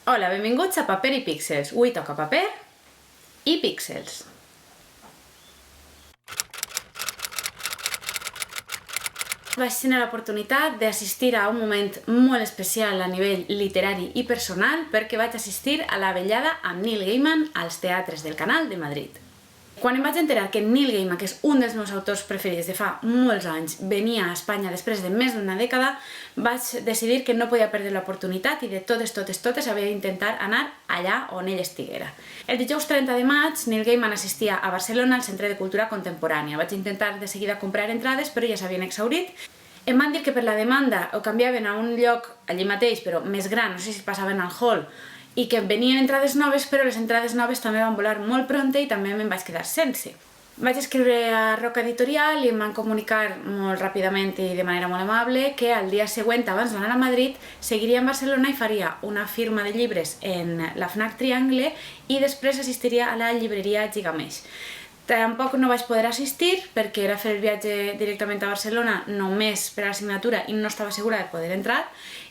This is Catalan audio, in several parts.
Hola, benvinguts a Paper i Píxels. Avui toca paper i píxels. Vaig tenir l'oportunitat d'assistir a un moment molt especial a nivell literari i personal perquè vaig assistir a la vetllada amb Neil Gaiman als teatres del Canal de Madrid. Quan em vaig enterar que Neil Gaiman, que és un dels meus autors preferits de fa molts anys, venia a Espanya després de més d'una dècada, vaig decidir que no podia perdre l'oportunitat i de totes havia d'intentar anar allà on ell estiguera. El dijous 30 de maig, Neil Gaiman assistia a Barcelona al Centre de Cultura Contemporània. Vaig intentar de seguida comprar entrades, però ja s'havien exhaurit. Em van dir que per la demanda ho canviaven a un lloc allí mateix, però més gran, no sé si passaven al hall, i que venien entrades noves, però les entrades noves també van volar molt prompte i també me'n vaig quedar sense. Vaig escriure a Roca Editorial i em van comunicar molt ràpidament i de manera molt amable que al dia següent, abans d'anar a Madrid, seguiria en Barcelona i faria una firma de llibres en la FNAC Triangle i després assistiria a la llibreria Gigamesh. Tampoc no vaig poder assistir perquè era fer el viatge directament a Barcelona només per a la signatura i no estava segura de poder entrar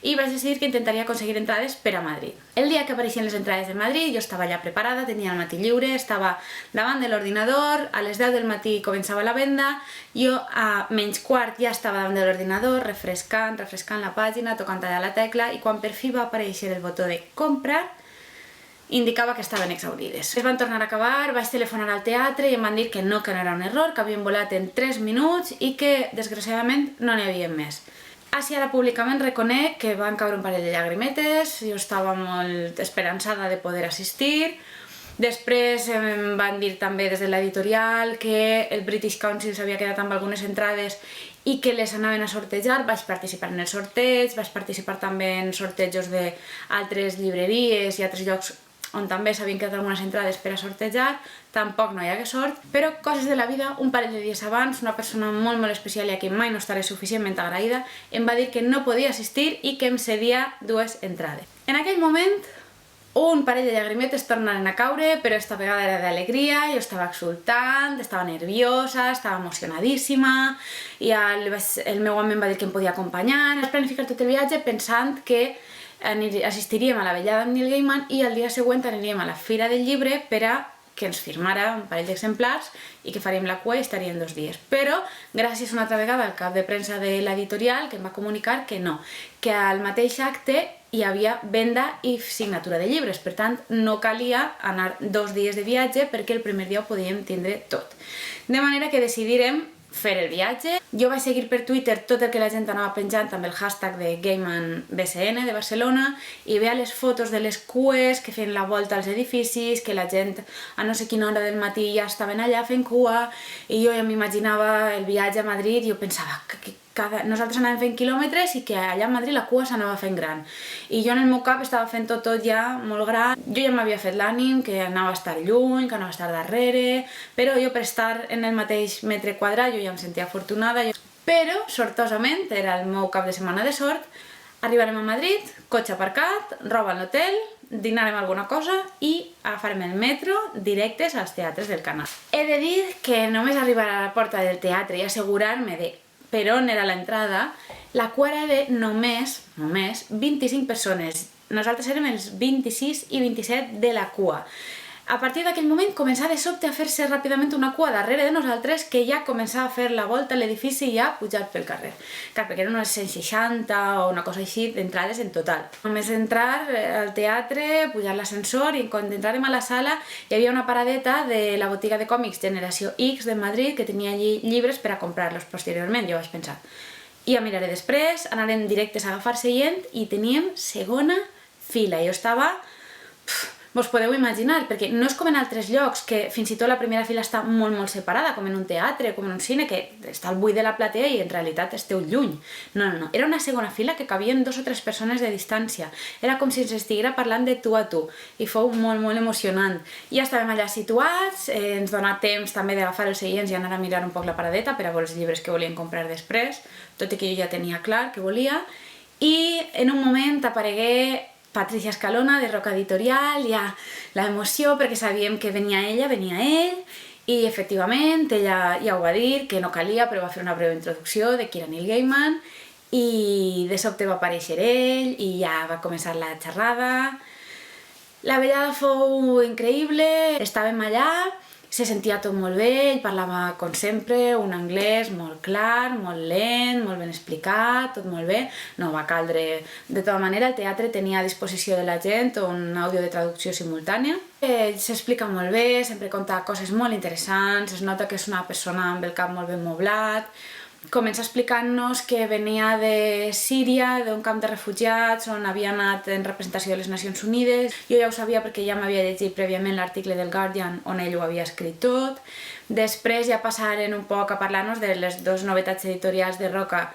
i vaig decidir que intentaria aconseguir entrades per a Madrid. El dia que apareixien les entrades de Madrid jo estava ja preparada, tenia el matí lliure, estava davant de l'ordinador, a les 10 del matí començava la venda, jo a menys quart ja estava davant de l'ordinador, refrescant la pàgina, tocant allà la tecla i quan per fi va aparèixer el botó de comprar indicava que estaven exhaurides. Es van tornar a acabar, vaig telefonar al teatre i em van dir que no era un error, que havien volat en 3 minuts i que, desgraciadament, no n'hi havia més. Així ara públicament reconec que van caure un parell de llagrimetes, jo estava molt esperançada de poder assistir. Després em van dir també des de l'editorial que el British Council s'havia quedat amb algunes entrades i que les anaven a sortejar. Vaig participar en el sorteig, vaig participar també en sortejos d'altres llibreries i altres llocs on també s'havien quedat algunes entrades per a sortejar, tampoc no hi hagué sort, però coses de la vida, un parell de dies abans, una persona molt especial i a qui mai no estaré suficientment agraïda, em va dir que no podia assistir i que em cedia 2 entrades. En aquell moment, un parell de llagrimetes tornaren a caure, però esta vegada era d'alegria, jo estava exultant, estava nerviosa, estava emocionadíssima, i el meu home em va dir que em podia acompanyar. Vaig planificar tot el viatge pensant que assistiríem a la vetllada amb Neil Gaiman i el dia següent aniríem a la Fira del Llibre per a que ens firmara un parell d'exemplars i que faríem la cua i estaríem 2 dies. Però, gràcies una altra vegada al cap de premsa de l'editorial, que em va comunicar que no, que al mateix acte hi havia venda i signatura de llibres, per tant, no calia anar 2 dies de viatge perquè el primer dia ho podíem tindre tot. De manera que decidirem fer el viatge. Jo vaig seguir per Twitter tot el que la gent anava penjant amb el hashtag de GaimanBCN de Barcelona i veia les fotos de les cues que feien la volta als edificis, que la gent a no sé quina hora del matí ja estaven allà fent cua i jo ja m'imaginava el viatge a Madrid i jo pensava que nosaltres anàvem fent quilòmetres i que allà a Madrid la cua s'anava fent gran. I jo en el meu cap estava fent tot ja molt gran. Jo ja m'havia fet l'ànim que anava a estar lluny, que anava a estar darrere, però jo per estar en el mateix metre quadrat jo ja em sentia afortunada. Però, sortosament, era el meu cap de setmana de sort, arribarem a Madrid, cotxe aparcat, roba a l'hotel, dinarem alguna cosa i agafarem el metro directes als teatres del Canal. He de dir que només arribar a la porta del teatre i assegurar-me de per on era l'entrada, la cua era de només 25 persones. Nosaltres érem els 26 i 27 de la cua. A partir d'aquell moment començava de sobte a fer-se ràpidament una cua darrere de nosaltres que ja començava a fer la volta a l'edifici i ja pujar pel carrer. Clar, perquè eren unes 160 o una cosa així d'entrades en total. Només entrar al teatre, pujar l'ascensor i quan entràrem a la sala hi havia una paradeta de la botiga de còmics Generació X de Madrid que tenia allí llibres per a comprar-los posteriorment, jo vaig pensar. Ja miraré després, anarem directes a agafar seient i teníem segona fila. Jo estava... Vos podeu imaginar, perquè no és com en altres llocs, que fins i tot la primera fila està molt separada, com en un teatre, com en un cine, que està al buit de la platea i en realitat esteu lluny. No. Era una segona fila que cabien 2 o 3 persones de distància. Era com si ens estiguera parlant de tu a tu. I fou molt emocionant. Ja estàvem allà situats, ens donà temps també d'agafar els seients i anar a mirar un poc la paradeta per a veure els llibres que volíem comprar després, tot i que jo ja tenia clar que volia. I en un moment aparegué Patricia Escalona, de Roca Editorial, ja l'emoció perquè sabíem que venia ella, venia ell, i efectivament ella ja ho va dir, que no calia, però va fer una breu introducció de qui era Neil Gaiman, i de sobte va aparèixer ell, i ja va començar la xerrada. La vetllada fou increïble, estàvem allà, se sentia tot molt bé, ell parlava, com sempre, un anglès molt clar, molt lent, molt ben explicat, tot molt bé. No va caldre. De tota manera, el teatre tenia a disposició de la gent un àudio de traducció simultània. Ell s'explica molt bé, sempre conta coses molt interessants, es nota que és una persona amb el cap molt ben moblat. Comença explicant-nos que venia de Síria, d'un camp de refugiats on havia anat en representació de les Nacions Unides. Jo ja ho sabia perquè ja m'havia llegit prèviament l'article del Guardian on ell ho havia escrit tot. Després ja passaren un poc a parlar-nos de les dues novetats editorials de Roca,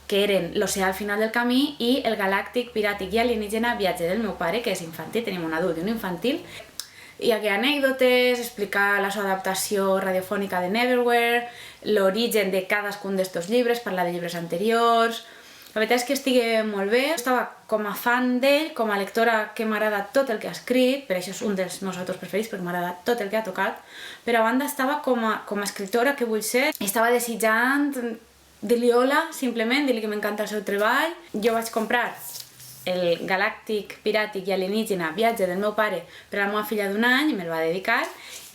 que eren L'oceà al final del camí i El galàctic, piràtic i alienígena viatge del meu pare, que és infantil, tenim un adult i un infantil. Hi ha anècdotes, explicar la seva adaptació radiofònica de Neverwhere, l'origen de cadascun d'estos llibres, parlar de llibres anteriors. La veritat és que estigui molt bé. Estava com a fan d'ell, com a lectora que m'agrada tot el que ha escrit, per això és un dels meus autors preferits, perquè m'agrada tot el que ha tocat, però a banda estava com a escriptora que vull ser, estava desitjant dir-li hola, simplement, dir-li que m'encanta el seu treball. Jo vaig comprar El galàctic, piràtic i alienígena viatge del meu pare per a la meva filla d'1 any, i me'l va dedicar,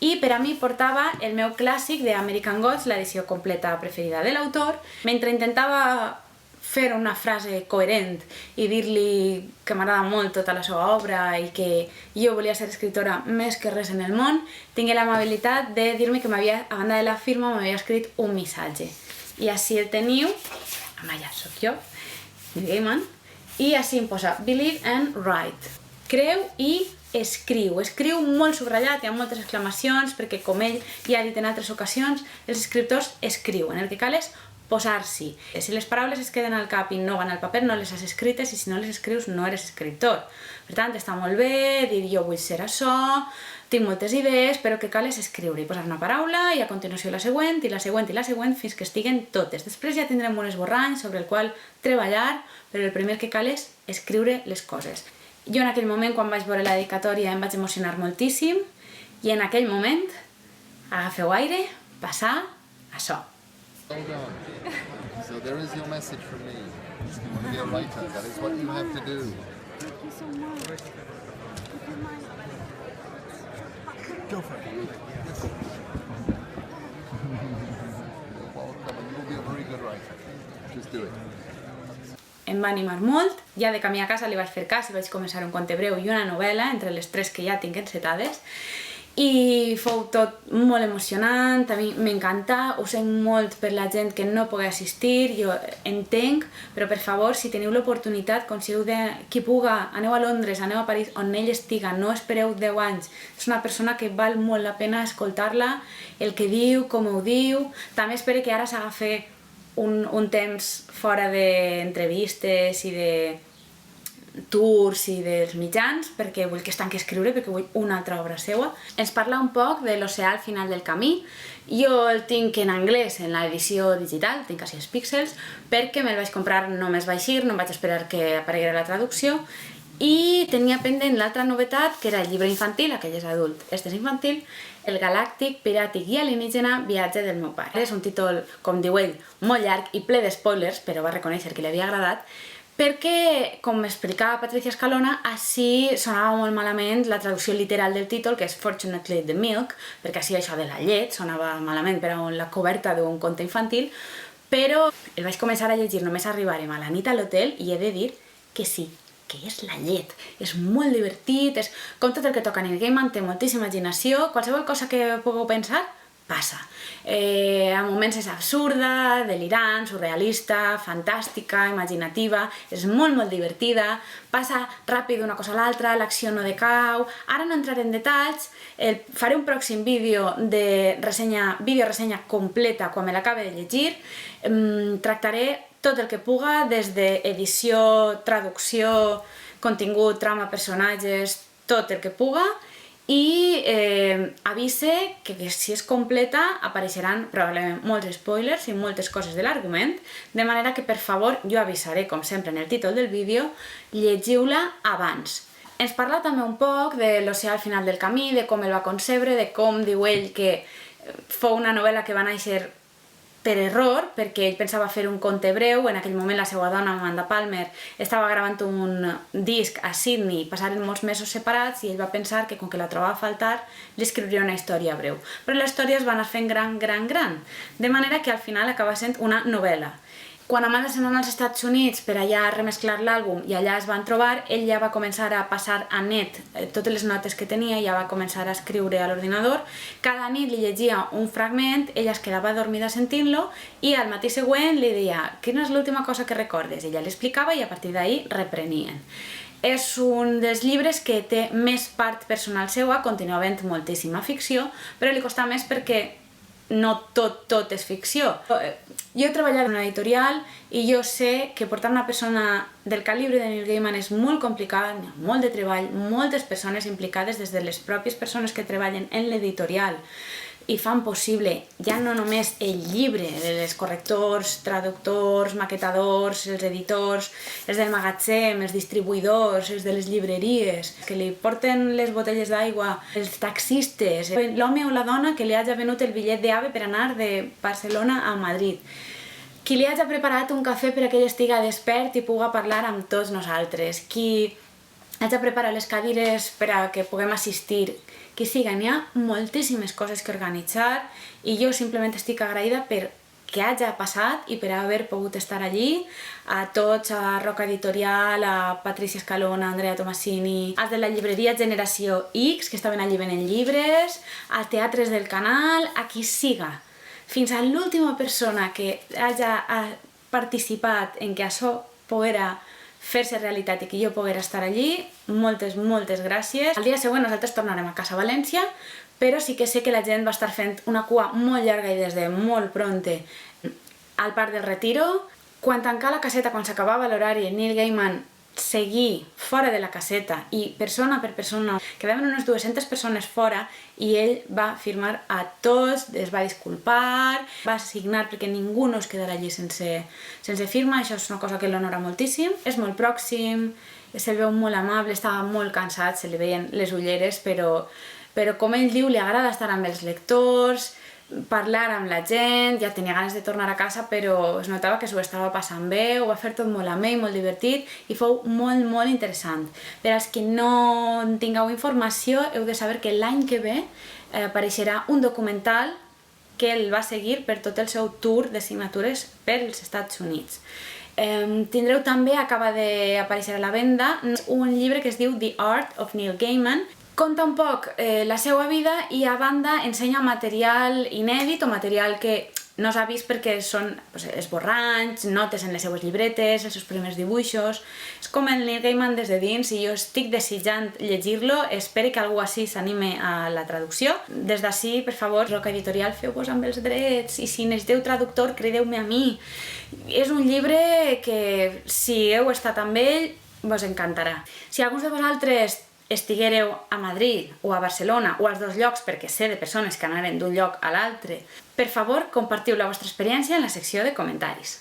i per a mi portava el meu clàssic de American Gods, l'edició completa preferida de l'autor. Mentre intentava fer una frase coherent i dir-li que m'agrada molt tota la seva obra i que jo volia ser escriptora més que res en el món, tingué l'amabilitat de dir-me que a banda de la firma m'havia escrit un missatge. I així el teniu, allà soc jo, Neil Gaiman, i així em posa Believe and Write. Creu i escriu. Escriu molt subratllat, hi ha moltes exclamacions, perquè com ell ja ha dit en altres ocasions, els escriptors escriuen. El que cal és posar-s'hi. Si les paraules es queden al cap i no van al paper, no les has escrites, i si no les escrius no eres escriptor. Per tant, està molt bé dir jo vull ser això, tinc moltes idees, però el que cal és escriure i posar una paraula, i a continuació la següent, i la següent, i la següent, fins que estiguen totes. Després ja tindrem un esborrany sobre el qual treballar, però el primer que cal és escriure les coses. Jo en aquell moment, quan vaig veure la dedicatòria, em vaig emocionar moltíssim, i en aquell moment, agafeu aire, passar això. Hold on. So there is your message from me. You want to be a writer. That is what you have to do. Thank you so much. Go for it. You're welcome, and you'll be a very good writer. Just do it. Em va animar molt. Ja de camí a casa li vaig fer cas i vaig començar un conte breu i una novel·la, entre les 3 que ja tinc encetades. I fou tot molt emocionant, a mi m'encanta, ho sent molt per la gent que no pugui assistir, jo entenc, però per favor, si teniu l'oportunitat, consigueu de qui puga, aneu a Londres, aneu a París, on ell estiga, no espereu 10 anys. És una persona que val molt la pena escoltar-la, el que diu, com ho diu. També espero que ara s'agafi un temps fora d'entrevistes i de tours i dels mitjans, perquè vull que es tanqui a escriure, perquè vull una altra obra seva. Ens parla un poc de L'oceà al final del camí. Jo el tinc en anglès en l'edició digital, tinc a 6 píxels, perquè me'l vaig comprar només va eixir, no em vaig esperar que apareguera la traducció, i tenia pendent l'altra novetat, que era el llibre infantil, aquell és adult, este és infantil, El galàctic, piràtic i alienígena viatge del meu pare. És un títol, com diu ell, molt llarg i ple de spoilers, però va reconèixer que li havia agradat, perquè, com m'explicava Patricia Escalona, així sonava molt malament la traducció literal del títol, que és Fortunately the Milk, perquè així això de la llet sonava malament per a la coberta d'un conte infantil, però el vaig començar a llegir només arribarem a la nit a l'hotel i he de dir que sí, que és la llet. És molt divertit, és com tot el que toca Neil Gaiman, té moltíssima imaginació, qualsevol cosa que pugueu pensar, passa. A moments és absurda, delirant, surrealista, fantàstica, imaginativa, és molt divertida, passa ràpid d'una cosa a l'altra, l'acció no decau. Ara no entraré en detalls, faré un pròxim vídeo de vídeo-ressenya completa quan me l'acabe de llegir. Tractaré tot el que puga, des d'edició, traducció, contingut, trama, personatges, tot el que puga, i avise que si és completa apareixeran probablement molts spoilers i moltes coses de l'argument, de manera que, per favor, jo avisaré, com sempre, en el títol del vídeo, llegiu-la abans. Ens parla també un poc de L'oceà al final del camí, de com el va concebre, de com diu ell que fou una novel·la que va néixer per error, perquè ell pensava fer un conte breu. En aquell moment la seva dona, Amanda Palmer, estava gravant un disc a Sydney, passaren molts mesos separats, i ell va pensar que com que la trobava a faltar, li escriuria una història breu. Però la història es va anar fent gran, de manera que al final acaba sent una novel·la. Quan Amanda se'n va anar als Estats Units per allà remesclar l'àlbum i allà es van trobar, ell ja va començar a passar a net totes les notes que tenia, ja va començar a escriure a l'ordinador. Cada nit li llegia un fragment, ella es quedava dormida sentint-lo i al matí següent li deia «Quina és l'última cosa que recordes?» Ella li explicava i a partir d'ahí reprenien. És un dels llibres que té més part personal seva, continua havent moltíssima ficció, però li costa més perquè no tot és ficció. Jo he treballat en una editorial i jo sé que portar una persona del calibre de Neil Gaiman és molt complicat, hi ha molt de treball, moltes persones implicades, des de les pròpies persones que treballen en l'editorial i fan possible ja no només el llibre, els correctors, traductors, maquetadors, els editors, els del magatzem, els distribuïdors, els de les llibreries, que li porten les botelles d'aigua, els taxistes, l'home o la dona que li hagi venut el bitllet d'AVE per anar de Barcelona a Madrid, qui li hagi preparat un cafè per que ell estigui despert i pugui parlar amb tots nosaltres, qui hagi preparat les cadires per a que puguem assistir, que siguen, hi ha moltíssimes coses que organitzar i jo simplement estic agraïda per que hagi passat i per haver pogut estar allí, a tots, a Roca Editorial, a Patricia Escalona, a Andrea Tomasini, als de la llibreria Generació X, que estaven allí venent llibres, als teatres del canal, a qui siga. Fins a l'última persona que hagi participat en que això poguera fer-se realitat i que jo poguera estar allí, moltes gràcies. Al dia següent nosaltres tornarem a casa a València, però sí que sé que la gent va estar fent una cua molt llarga i des de molt pronte al Parc del Retiro. Quan tancava la caseta, quan s'acabava l'horari, Neil Gaiman seguir fora de la caseta i persona per persona, quedaven unes 200 persones fora i ell va firmar a tots, es va disculpar, va signar perquè ningú no es quedarà allí sense firma. Això és una cosa que l'honora moltíssim. És molt pròxim, se'l veu molt amable, estava molt cansat, se li veien les ulleres, però com ell diu, li agrada estar amb els lectors, parlar amb la gent, ja tenia ganes de tornar a casa, però es notava que s'ho estava passant bé, ho va fer tot molt amè i molt divertit i fou molt interessant. Per als que no tingueu informació, heu de saber que l'any que ve apareixerà un documental que el va seguir per tot el seu tour de signatures pels Estats Units. Tindreu també, acaba d'aparèixer a la venda, un llibre que es diu The Art of Neil Gaiman. Conta un poc la seva vida i a banda ensenya material inèdit o material que no s'ha vist perquè són esborranys, notes en les seues llibretes, els seus primers dibuixos. És com el Neil Gaiman des de dins i jo estic desitjant llegir-lo, espero que algú així s'anime a la traducció. Des d'ací, per favor, Roca Editorial, feu-vos amb els drets i si necessiteu traductor, crideu-me a mi. És un llibre que si heu estat amb ell vos encantarà. Si alguns de vosaltres estiguéreu a Madrid o a Barcelona o als dos llocs, perquè sé de persones que anaren d'un lloc a l'altre, per favor, compartiu la vostra experiència en la secció de comentaris.